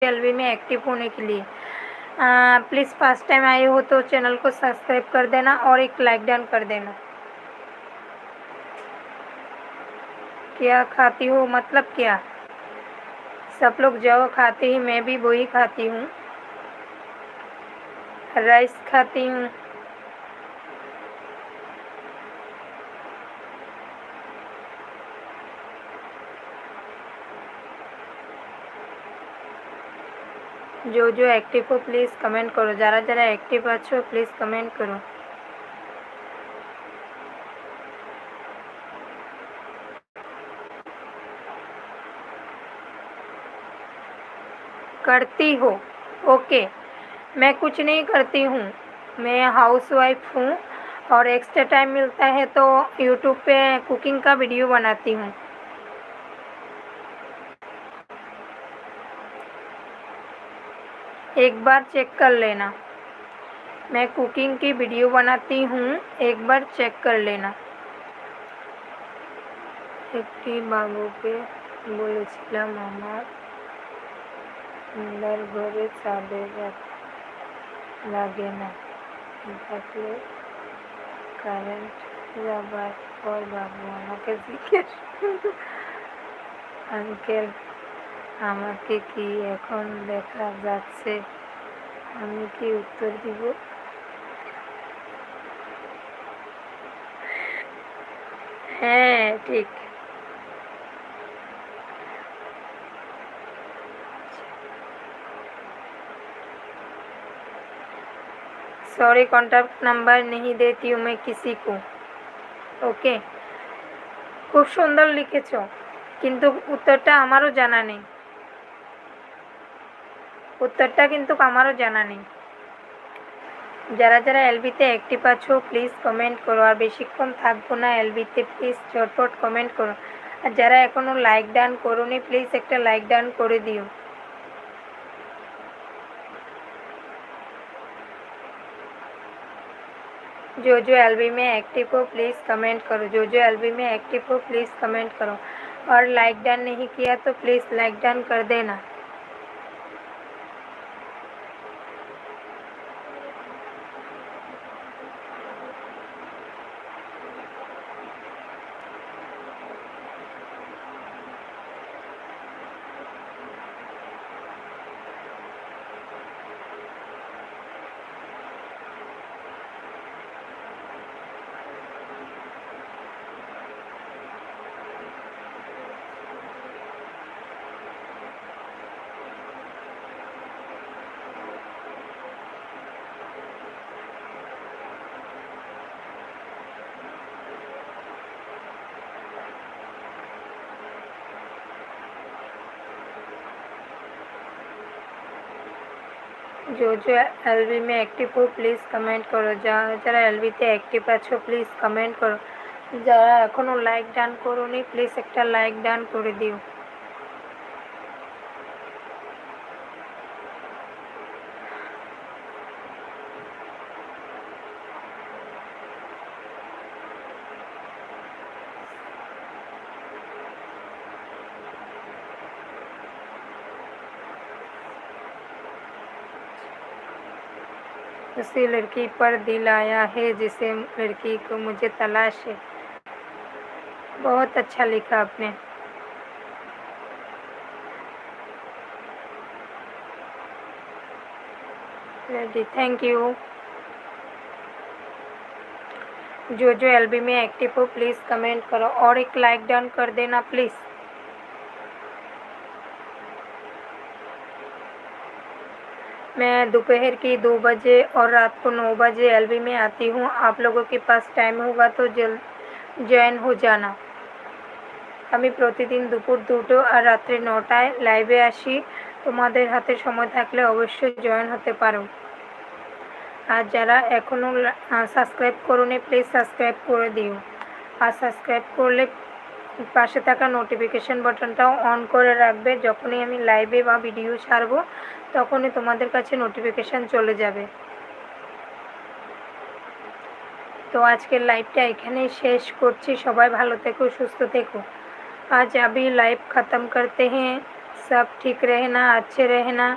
LB में active होने के लिए। प्लीज़ फर्स्ट टाइम आए हो तो चैनल को सब्सक्राइब कर देना और एक लाइक डन कर देना। क्या खाती हो मतलब क्या? सब लोग जो खाते हैं मैं भी वही खाती हूँ, राइस खाती हूँ। जो एक्टिव हो प्लीज़ कमेंट करो, যারা যারা एक्टिव আছো प्लीज़ कमेंट करो। करती हो? ओके, मैं कुछ नहीं करती हूँ, मैं हाउसवाइफ हूँ और एक्स्ट्रा टाइम मिलता है तो यूट्यूब पे कुकिंग का वीडियो बनाती हूँ। एक बार चेक कर लेना, मैं कुकिंग की वीडियो बनाती हूँ, एक बार चेक कर लेना। একটি বাবুকে বলেছিলাম আমার ইন্দার ঘরে চাঁদের লাগে না, থাকলে কারেন্ট যাবার পর বাবু আমাকে জিজ্ঞেস আঙ্কেল আমাকে কি এখন দেখা যাচ্ছে? আমি কি উত্তর দিব? হ্যাঁ ঠিক। सॉरी कॉन्टैक्ट नंबर नहीं देती हूँ मैं किसी को। ओके, খুব সুন্দর লিখেছ, কিন্তু উত্তরটা আমারও জানা নেই, উত্তরটা কিন্তু আমারও জানা নেই। যারা যারা এলবিতে অ্যাক্টিভ আছো প্লিজ কমেন্ট করো, আর বেশিক্ষণ থাকবো না এলবিতে, প্লিজ ঝটপট কমেন্ট করো। আর যারা এখনও লাইক ডান করোনি প্লিজ একটা লাইক ডান করে দিও। जो एलबी में एक्टिव हो प्लीज़ कमेंट करो, जो एलबी में एक्टिव हो प्लीज़ कमेंट करो, और लाइक डन नहीं किया तो प्लीज़ लाइक डन कर देना। जो एलबी में एक्टिव हो प्लिज कमेंट करो, जरा एलबी ते एक्टिव आछो प्लिज कमेंट करो, जरा एखोनो लाइक डान करोनी प्लिज एक लाइक डान करे दिओ। उसी लड़की पर दिल आया है जिसे लड़की को मुझे तलाश है। बहुत अच्छा लिखा आपने। Ready, thank you. जो एलबी में एक्टिव हो प्लीज़ कमेंट करो और एक लाइक डाउन कर देना प्लीज़। मैं दोपहर की 2 बजे और रात को 9 बजे एलबी में आती हूँ, आप लोगों के पास टाइम होगा तो जल्द जॉइन हो जाना। আমি প্রতিদিন দুপুর 2টো আর রাত্রি 9টায় লাইভে আসি, তোমাদের হাতে সময় থাকলে অবশ্যই জয়েন হতে পারো। আর যারা এখনও সাবস্ক্রাইব করোনি প্লিজ সাবস্ক্রাইব করে দিও, আর সাবস্ক্রাইব করলে পাশে থাকা নোটিফিকেশন বাটনটাও অন করে রাখবে, যখনই আমি লাইভে বা ভিডিও ছাড়বো তখনই তোমাদের কাছে নোটিফিকেশান চলে যাবে। তো আজকের লাইভটা এখানেই শেষ করছি, সবাই ভালো থেকো, সুস্থ থেকো। आज अभी लाइव ख़त्म करते हैं। सब ठीक रहना, अच्छे रहना।